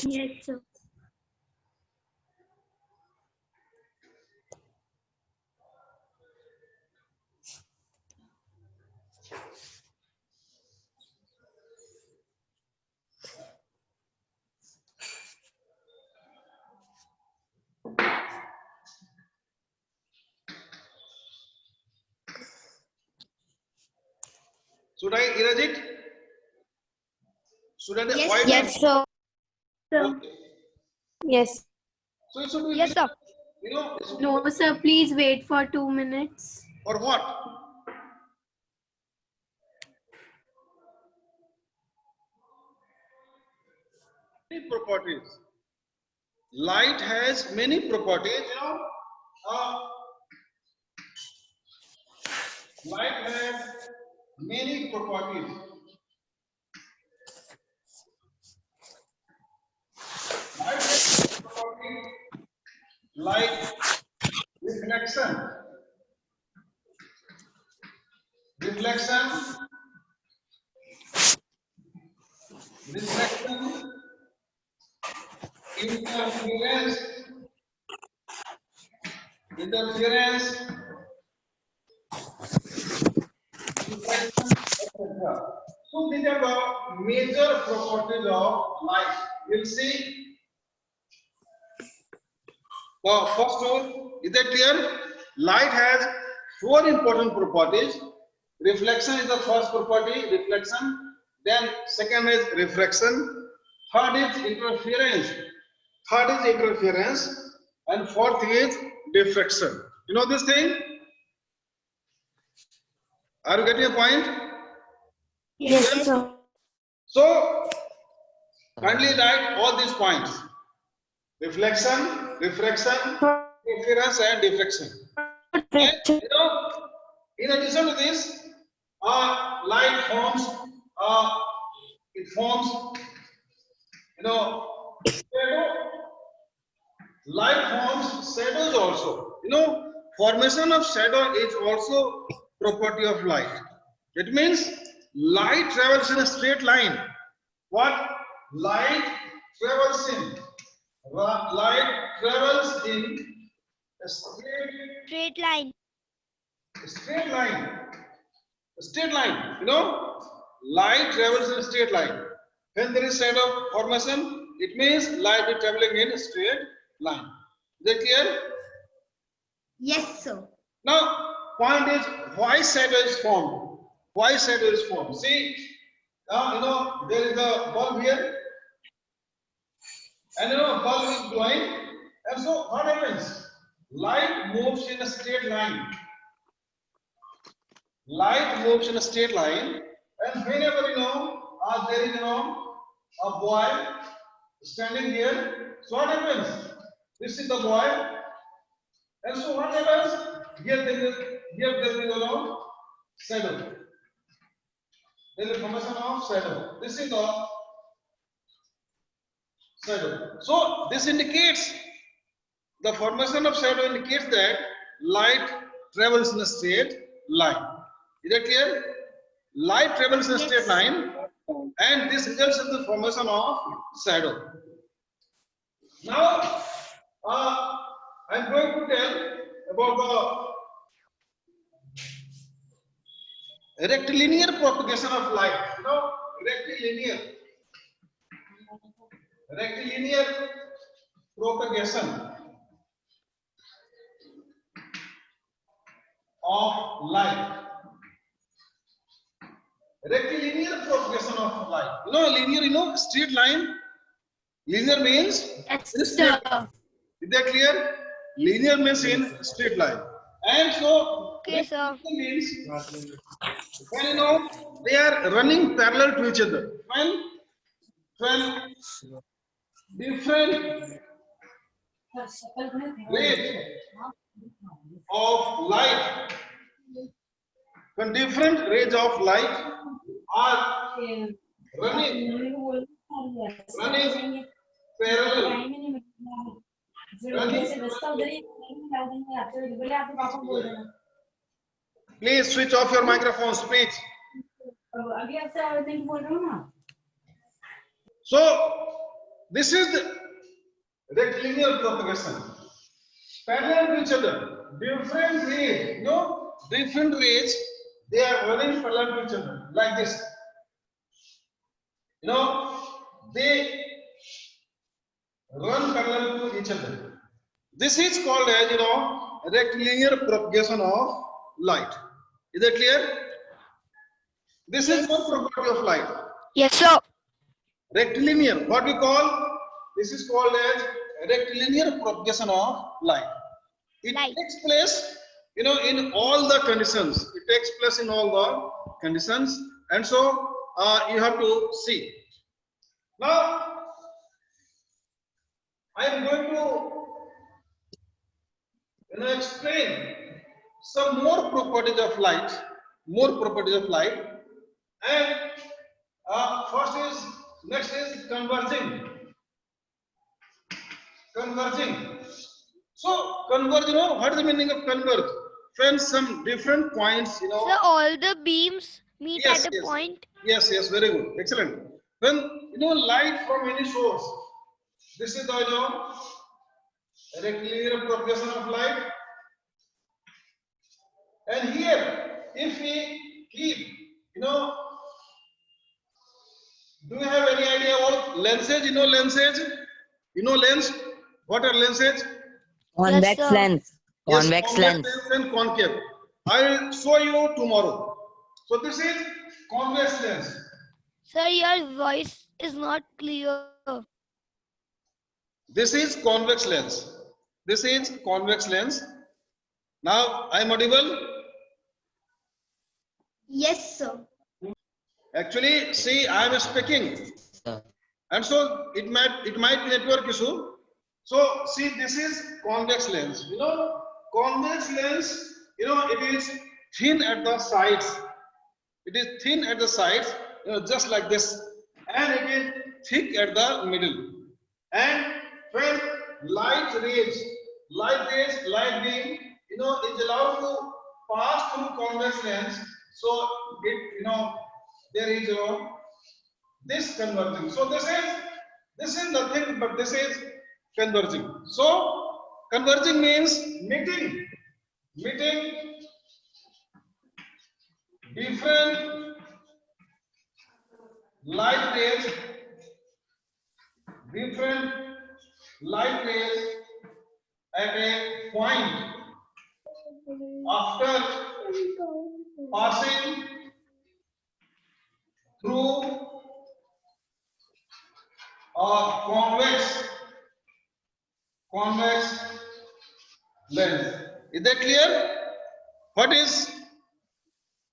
Yes, sir. Should I erase it? Should I Yes, avoid Yes, it? sir. Okay. Yes. So it should be, Yes, sir. you know, it should No, be, sir. Please wait for 2 minutes. or what? Many properties. Light has many properties, you know. Light has many properties. Light has properties like reflection, reflection, reflection, interference, interference, reflection, etc. So these are the major properties of light. We'll see the first one. Is that clear? Light has four important properties. Reflection is the first property, reflection. Then second is refraction. Third is interference. Third is interference. And fourth is diffraction. You know this thing? Are you getting a point? Yes, sir. So, kindly write all these points. Reflection, refraction, interference and diffraction. And, you know, in addition to this, light forms, it forms, you know, shadow. Light forms shadows also. You know, formation of shadow is also property of light. It means light travels in a straight line. What? Light travels in. Light travels in a Straight line. straight line. A straight line. You know, light travels in a straight line. When there is shadow formation, it means light is traveling in a straight line. Is that clear? Yes, sir. Now, point is why shadow is formed. Why shadow is formed. See, now you know there is a bulb here, and you know bulb is glowing, and so what happens? Light moves in a straight line. Light moves in a straight line, and whenever you know there is a boy standing here, so what happens? This is the boy, and so what happens? Here there is shadow. There is a formation of shadow. This is the shadow. So this indicates the formation of shadow indicates that light travels in a straight line. Is that clear? Light travels in a straight line, and this results in the formation of shadow. Now, I'm going to tell about the rectilinear propagation of light. You know, rectilinear propagation of light. Rectilinear propagation of light. You know, linear, you know, straight line. Linear means Yes, straight sir. line. Is that clear? Linear means in straight line. And so, Okay, sir. means when you know they are running parallel to each other. When different rays of light, when different rays of light are running parallel, please switch off your microphone, speech. So This is the rectilinear propagation. Parallel to each other, different rays, different rays, they are running parallel to each other, like this. They run parallel to each other. This is called as, rectilinear propagation of light. Is that clear? This is one property of light. Yes, sir. Rectilinear, what we call, this is called as rectilinear propagation of light. It Light. takes place, in all the conditions. It takes place in all the conditions, and so you have to see. Now, I am going to, explain some more properties of light. And next is converging. So converge, what is the meaning of converge? When some different points, Sir, all the beams meet Yes, at a yes. point. Yes, very good, excellent. When light from any source, this is the rectilinear propagation of light. And here, if we keep, do you have any idea about lenses? Lenses? Lens? What are lenses? Convex sir. lens. Yes, Convex lens. and concave. I will show you tomorrow. So this is convex lens. Sir, your voice is not clear. This is convex lens. Now I am audible. Yes, sir. Actually, see, I am speaking, and so it might be network issue. So see, this is convex lens. Convex lens. It is thin at the sides. Just like this, and it is thick at the middle. And when light beam, is allowed to pass through convex lens, so it, there is, this converging. So this is nothing but this is converging. So converging means meeting different light rays at a point after passing through a convex lens. Is that clear? What is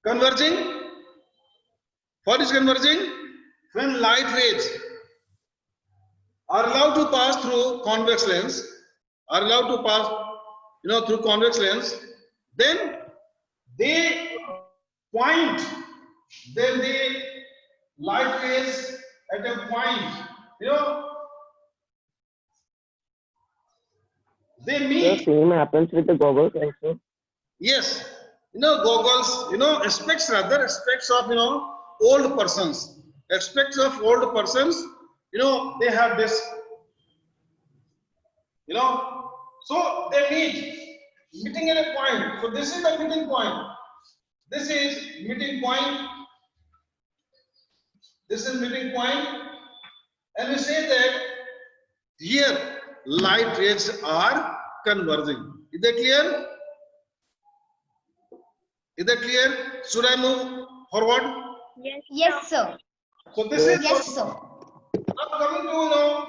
converging? When light rays are allowed to pass through convex lens, through convex lens, then they point, light rays at a point, they The meet. same happens with the goggles also. Yes, goggles, aspects of, old persons. They have this, so they meeting at a point. So this is the meeting point. This is meeting point. And we say that here light rays are converging. Is that clear? Should I move forward? Yes, sir. So this is Yes, sir. now coming to,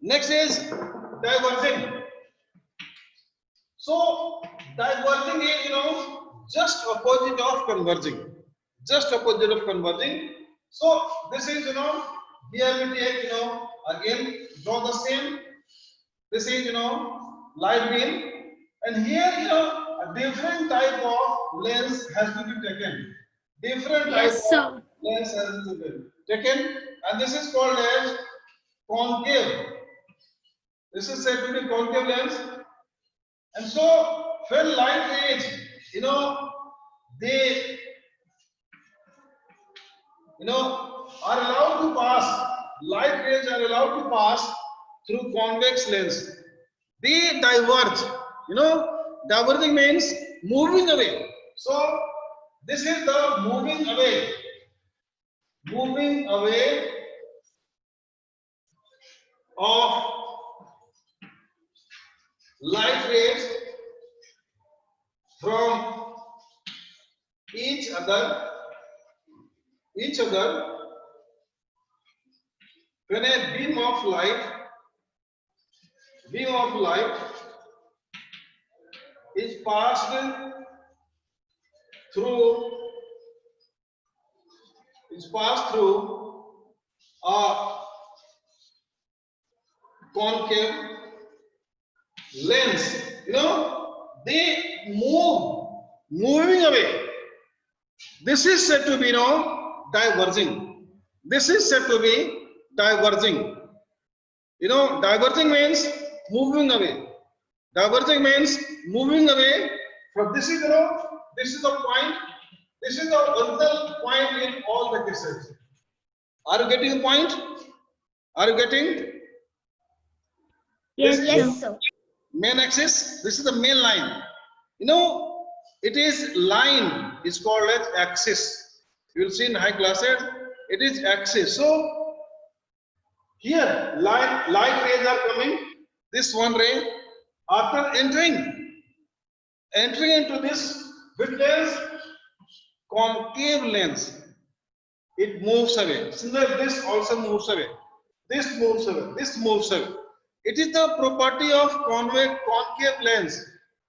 next is diverging. So diverging is, just opposite of converging. So this is, here we take, again draw the same. This is, light beam, and here, a different type of lens has to be taken. Yes, sir. Lens has to be taken, and this is called as concave. This is said to be concave lens. And so when light rays, they are allowed to pass, light rays are allowed to pass through convex lens. They diverge. Diverging means moving away. So this is the moving away of light rays from each other when a beam of light is passed through a concave lens. They moving away. This is said to be diverging. This is said to be diverging. Diverging means moving away. Diverging means moving away from this is the point. This is the original point in all the cases. Are you getting the point? Are you getting? Yes, sir. Main axis. This is the main line. It is line is called as axis. You will see in high classes. It is axis. So here light rays are coming. This one ray after entering into this with lens, concave lens, it moves away. Similarly, this also moves away. This moves away. This moves away. It is the property of concave lens.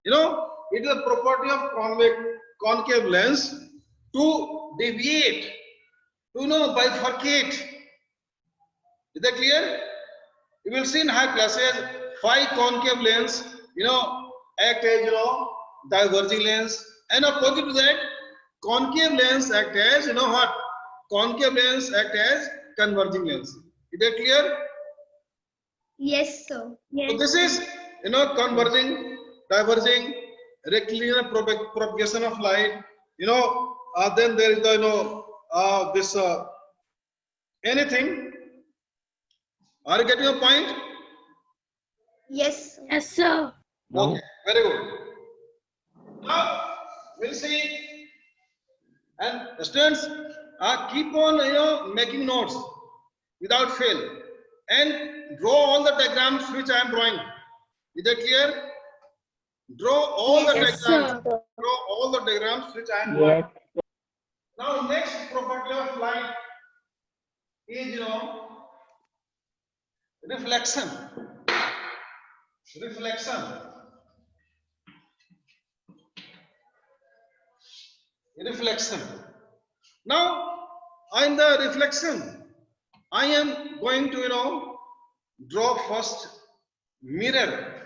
It is the property of concave lens to deviate, to bifurcate. Is that clear? You will see in high classes 5 concave lens, act as diverging lens, and opposite to that, concave lens act as what? Concave lens act as converging lens. Is that clear? Yes, sir. So this is converging, diverging, rectilinear propagation of light. Then there is the this anything. Are you getting a point? Yes, sir. Yes, sir. Okay, very good. Now we'll see, and students keep on making notes without fail, and draw all the diagrams which I am drawing. Is that clear? Draw all the Yes, diagrams. sir. Draw all the diagrams which I am drawing. Yes. Now next property of light is reflection. Reflection. Now in the reflection, I am going to draw first mirror.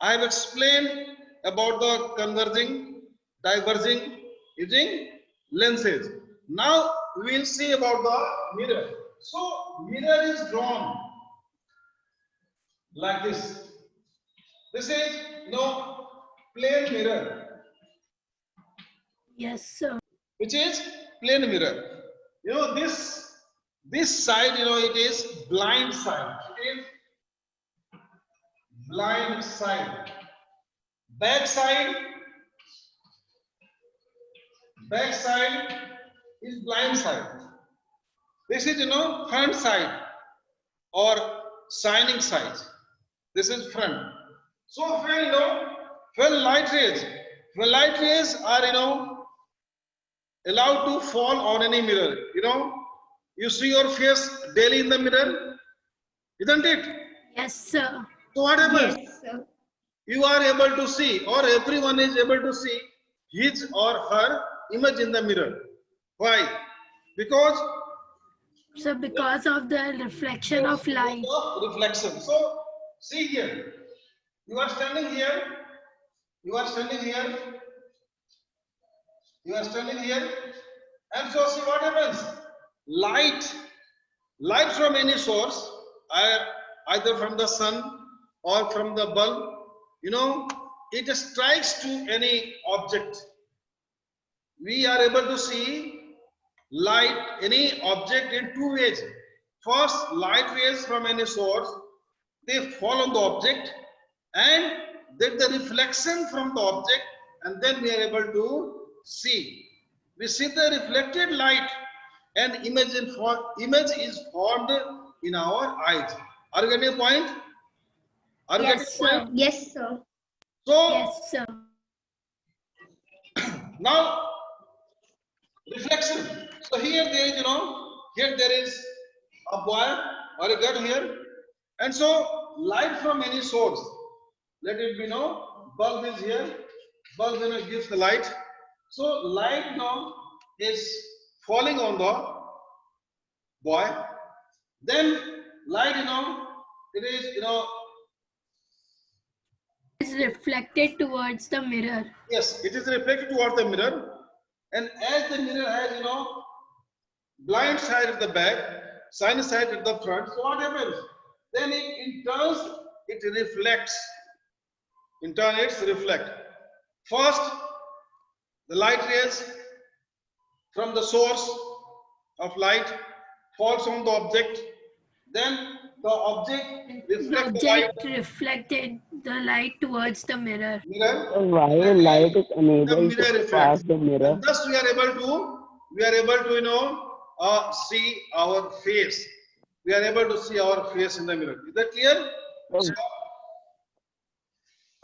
I have explained about the converging, diverging using lenses. Now we will see about the mirror. So mirror is drawn like this. This is plane mirror, Yes, sir. which is plane mirror. This side, it is blind side. It is blind side. Back side is blind side. This is front side or shining side. This is front. So when light rays are allowed to fall on any mirror, you see your face daily in the mirror, isn't it? Yes, sir. So what happens? Yes, sir. You are able to see, or everyone is able to see his or her image in the mirror. Why? Because So because of the reflection of light. reflection. So see here, you are standing here, and so see what happens. Light from any source, either from the sun or from the bulb, it strikes to any object. We are able to see light, any object in two ways. First, light rays from any source, they fall on the object, and then the reflection from the object, and then we are able to see. We see the reflected light, and image is formed in our eyes. Are you getting a point? Are you Yes, getting a sir. point? Yes, sir. So Yes, sir. now reflection. So here there is, here there is a boy or a girl here, and so light from any source. Let it be bulb is here. Bulb gives the light. So light now is falling on the boy. Then light, it is Is reflected towards the mirror. yes, it is reflected towards the mirror, and as the mirror has blind side at the back, sunny side at the front. So what happens? Then in turns it reflects. In turn it's reflect. First, the light rays from the source of light falls on the object. Then the object reflects the light. Reflected the light towards the mirror. Mirror. So why light is unable The mirror to reflects. pass the mirror? And thus we are able to see our face. We are able to see our face in the mirror. Is that clear? So,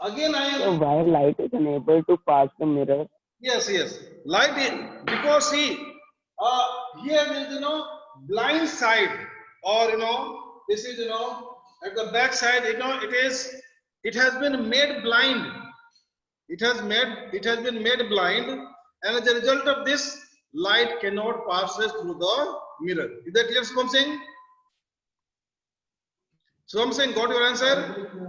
Again I so am why light is unable to pass the mirror? yes. Light is because see here is blind side, or this is at the back side, it has been made blind. It has been made blind, and as a result of this, light cannot pass through the mirror. Is that clear, Subham Singh? Subham Singh, got your answer?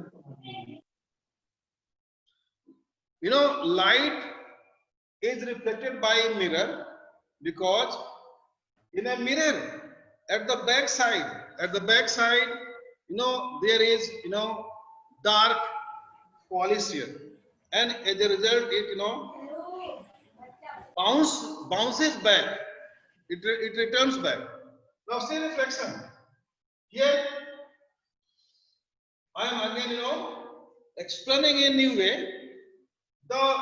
Light is reflected by a mirror because in a mirror at the back side, there is dark polish here, and as a result it bounces back, it returns back. Now see reflection. Here I am again explaining in a new way. The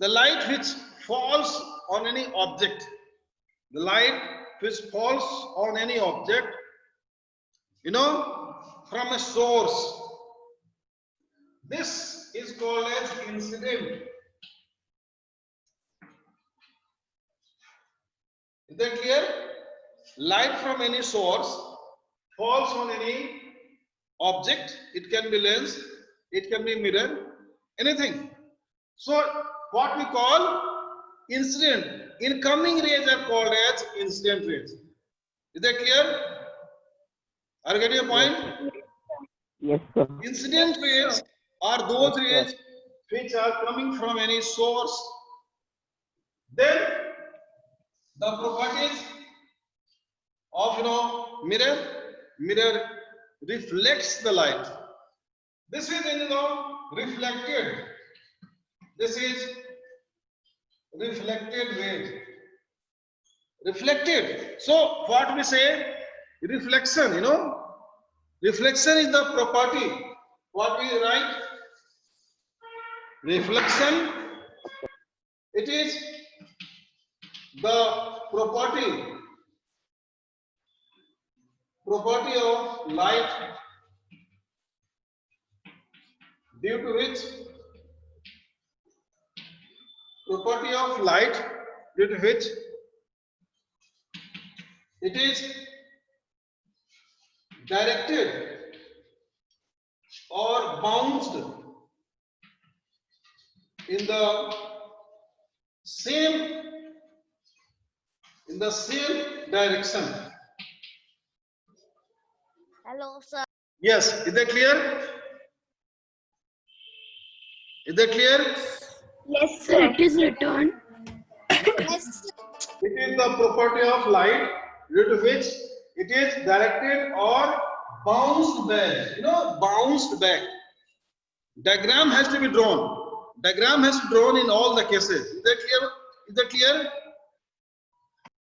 light which falls on any object, from a source, this is called as incident. Is that clear? Light from any source falls on any object. It can be lens, it can be mirror, anything. So what we call incident, incoming rays are called as incident rays. Is that clear? Are you getting a point? Yes, sir. Incident rays are those rays which are coming from any source. Then the properties of mirror reflects the light. This is reflected. This is reflected wave. Reflected. So what we say, reflection. Reflection is the property. What we write? Reflection. It is the property of light, due to which it is directed or bounced in the same direction. Hello, sir. Yes, is that clear? Is that clear? Yes, sir. It is returned. Yes, It is the property of light due to which it is directed or bounced back. Bounced back. Diagram has to be drawn. In all the cases. Is that clear? Is that clear?